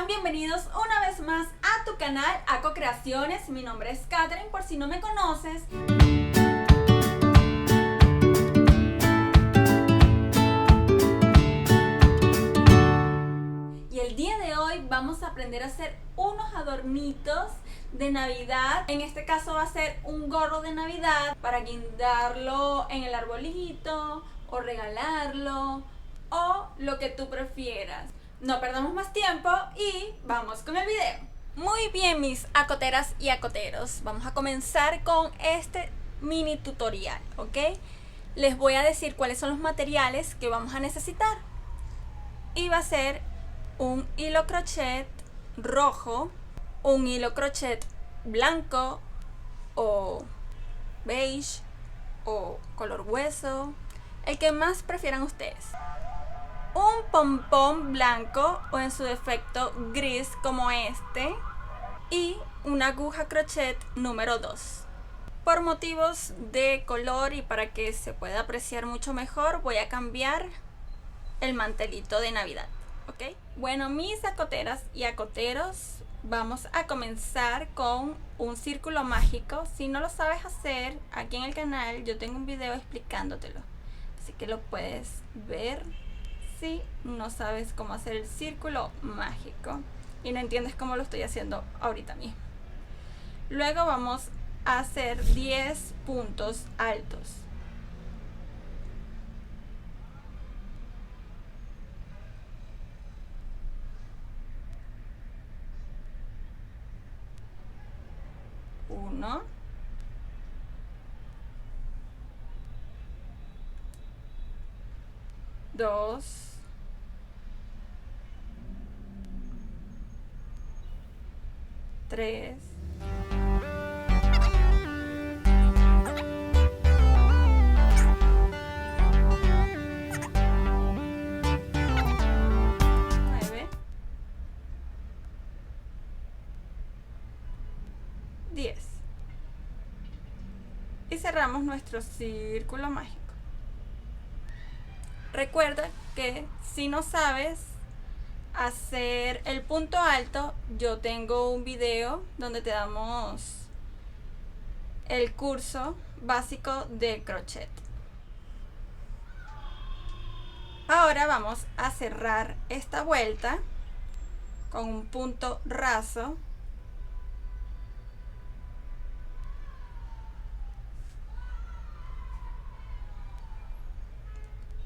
Sean bienvenidos una vez más a tu canal Ako Creaciones. Mi nombre es Katherine, por si no me conoces. Y el día de hoy vamos a aprender a hacer unos adornitos de Navidad. En este caso va a ser un gorro de Navidad para guindarlo en el arbolito o regalarlo o lo que tú prefieras. No perdamos más tiempo y vamos con el video. Muy bien, mis acoteras y acoteros, vamos a comenzar con este mini tutorial, ¿ok? Les voy a decir cuáles son los materiales que vamos a necesitar. Y va a ser un hilo crochet rojo, un hilo crochet blanco o beige o color hueso, el que más prefieran ustedes. Un pompón blanco o en su defecto gris como este y una aguja crochet número 2. Por motivos de color y para que se pueda apreciar mucho mejor, voy a cambiar el mantelito de Navidad, ¿ok? Bueno, mis acoteras y acoteros, vamos a comenzar con un círculo mágico. Si no lo sabes hacer, aquí en el canal yo tengo un video explicándotelo, así que lo puedes ver si no sabes cómo hacer el círculo mágico y no entiendes cómo lo estoy haciendo ahorita mismo. Luego vamos a hacer 10 puntos altos. Uno, dos, tres, nueve, 10. Y cerramos nuestro círculo mágico. Recuerda que si no sabes hacer el punto alto, yo tengo un video donde te damos el curso básico de crochet. Ahora vamos a cerrar esta vuelta con un punto raso.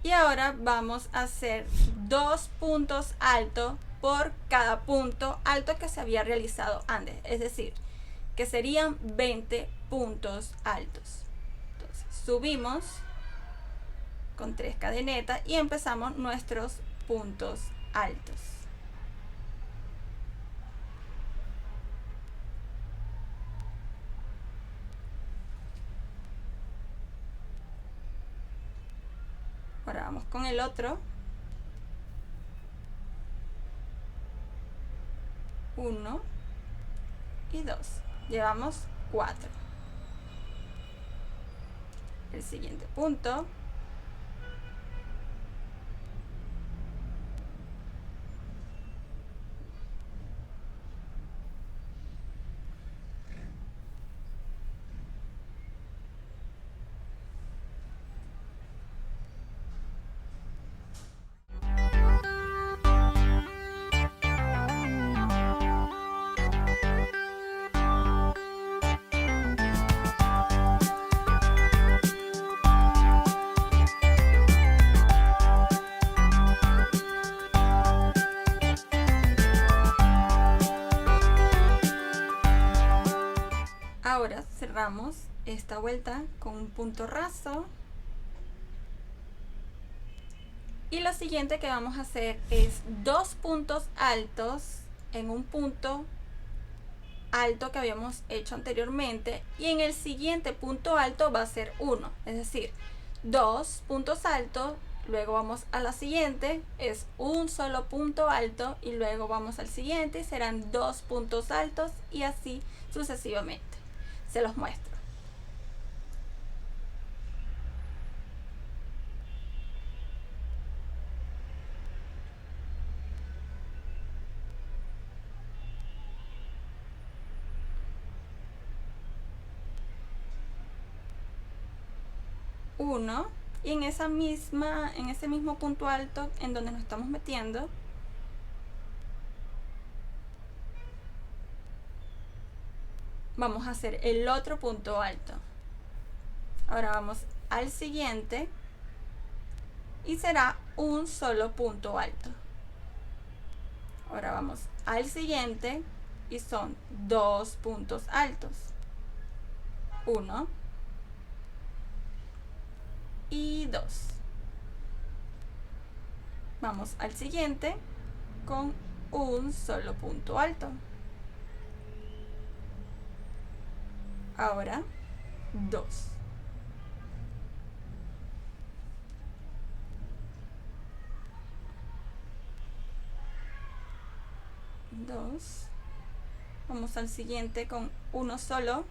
Y ahora vamos a hacer 2 puntos altos por cada punto alto que se había realizado antes. Es decir, que serían 20 puntos altos. Entonces, subimos con 3 cadenetas y empezamos nuestros puntos altos. Ahora vamos con el otro. 1 y 2. Llevamos 4. El siguiente punto. Ahora cerramos esta vuelta con un punto raso. Y lo siguiente que vamos a hacer es 2 puntos altos en un punto alto que habíamos hecho anteriormente, y en el siguiente punto alto va a ser 1, es decir, 2 puntos altos, luego vamos a la siguiente, es un solo punto alto y luego vamos al siguiente y serán 2 puntos altos y así sucesivamente. Se los muestro. 1 y en ese mismo punto alto en donde nos estamos metiendo, vamos a hacer el otro punto alto. Ahora vamos al siguiente y será un solo punto alto. Ahora vamos al siguiente y son 2 puntos altos. 1 y 2. Vamos al siguiente con un solo punto alto. Ahora 2. 2. Vamos al siguiente con uno solo.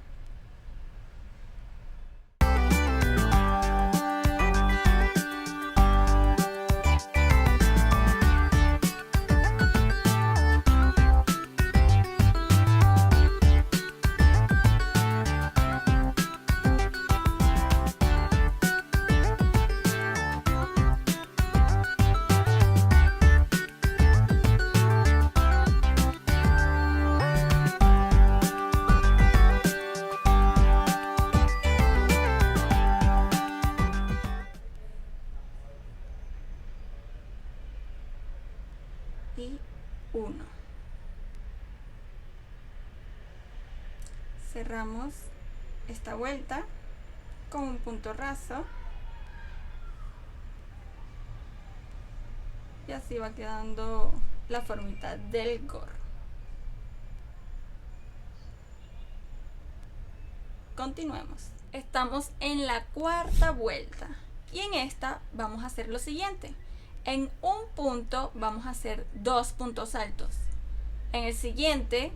Y 1. Cerramos esta vuelta con un punto raso y así va quedando la formita del gorro. Continuemos. Estamos en la cuarta vuelta y en esta vamos a hacer lo siguiente. En un punto vamos a hacer 2 puntos altos. En el siguiente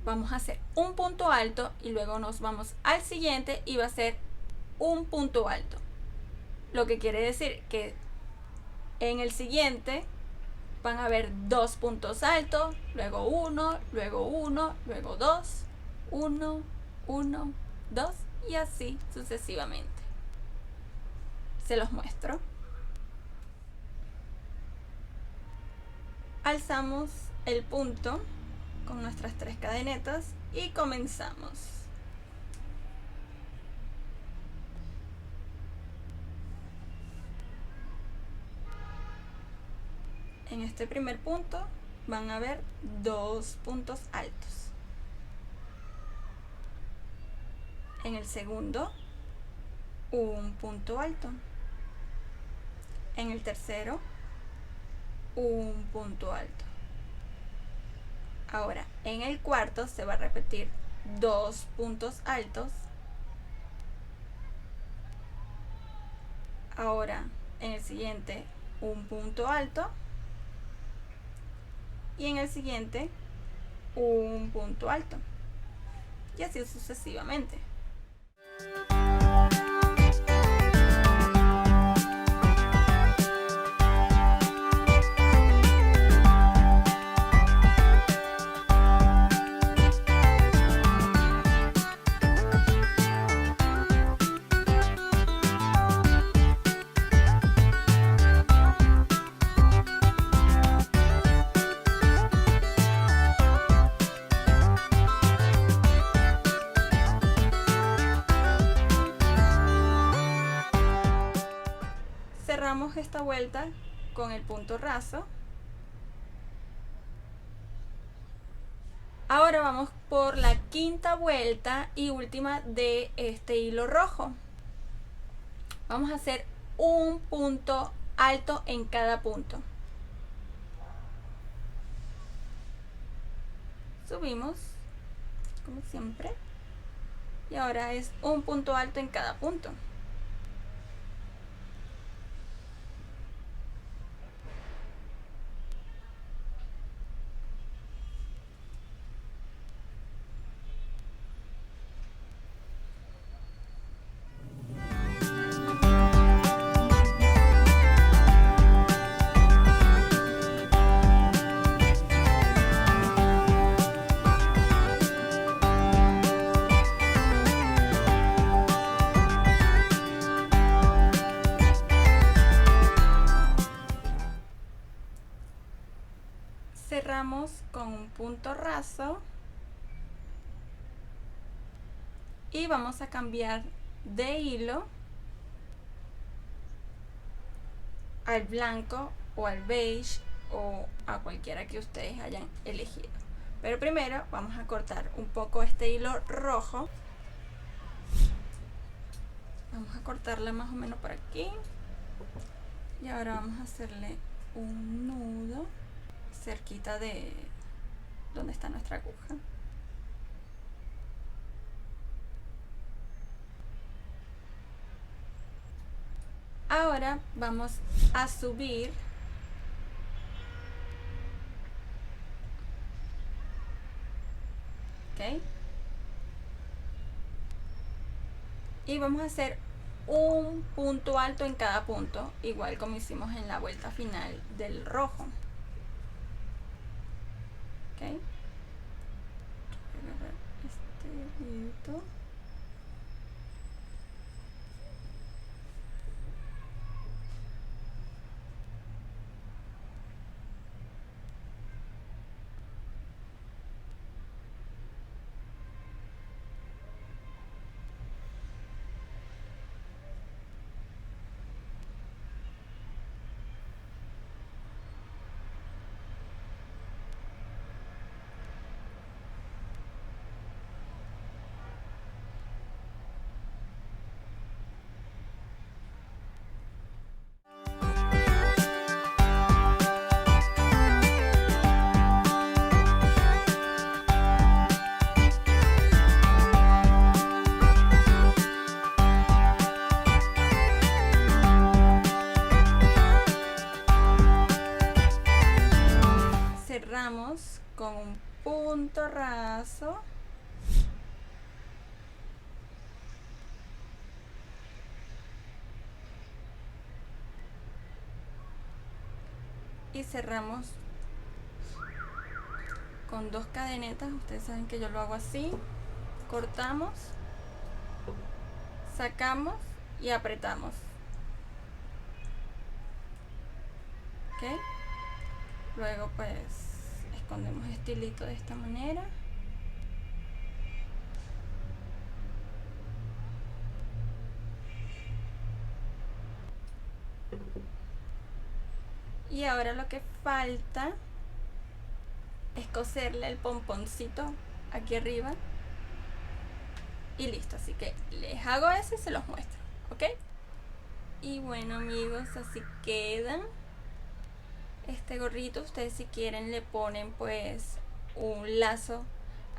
vamos a hacer un punto alto y luego nos vamos al siguiente y va a ser un punto alto. Lo que quiere decir que en el siguiente van a haber 2 puntos altos, luego 1, luego 1, luego 2, 1, 1, 2 y así sucesivamente. Se los muestro. Alzamos el punto con nuestras 3 cadenetas y comenzamos. En este primer punto van a haber 2 puntos altos. En el segundo, un punto alto. En el tercero, un punto alto. Ahora en el cuarto se va a repetir 2 puntos altos. Ahora en el siguiente un punto alto y en el siguiente un punto alto y así sucesivamente. Cerramos esta vuelta con el punto raso. Ahora vamos por la quinta vuelta y última de este hilo rojo. Vamos a hacer un punto alto en cada punto. Subimos, como siempre, y ahora es un punto alto en cada punto. Cerramos con un punto raso y vamos a cambiar de hilo al blanco o al beige o a cualquiera que ustedes hayan elegido. Pero primero vamos a cortar un poco este hilo rojo. Vamos a cortarla más o menos por aquí. Y ahora vamos a hacerle un nudo cerquita de donde está nuestra aguja. Ahora vamos a subir y vamos a hacer un punto alto en cada punto, igual como hicimos en la vuelta final del rojo. Voy a agarrar este hilito. Cerramos con un punto raso y cerramos con 2 cadenetas. Ustedes saben que yo lo hago así. Cortamos, sacamos y apretamos. Luego pues escondemos este hilito de esta manera. Y ahora lo que falta es coserle el pomponcito aquí arriba y listo. Así que les hago eso y se los muestro, ¿ok? Y bueno, amigos, así quedan. Este gorrito, ustedes si quieren le ponen pues un lazo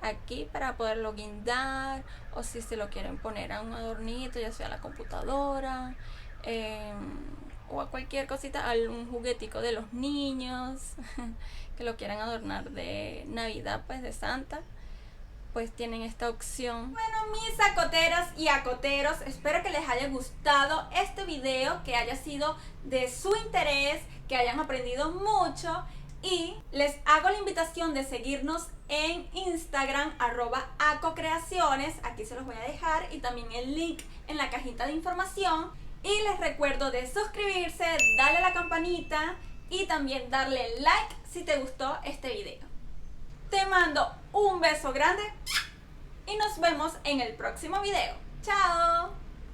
aquí para poderlo guindar, o si se lo quieren poner a un adornito, ya sea a la computadora, o a cualquier cosita, a un juguetico de los niños que lo quieran adornar de Navidad, pues de Santa, pues tienen esta opción. Bueno, mis acoteras y acoteros, espero que les haya gustado este video, que haya sido de su interés, que hayan aprendido mucho, y les hago la invitación de seguirnos en Instagram @acocreaciones, aquí se los voy a dejar, y también el link en la cajita de información. Y les recuerdo de suscribirse, darle a la campanita y también darle like si te gustó este video. Te mando un beso grande y nos vemos en el próximo video. ¡Chao!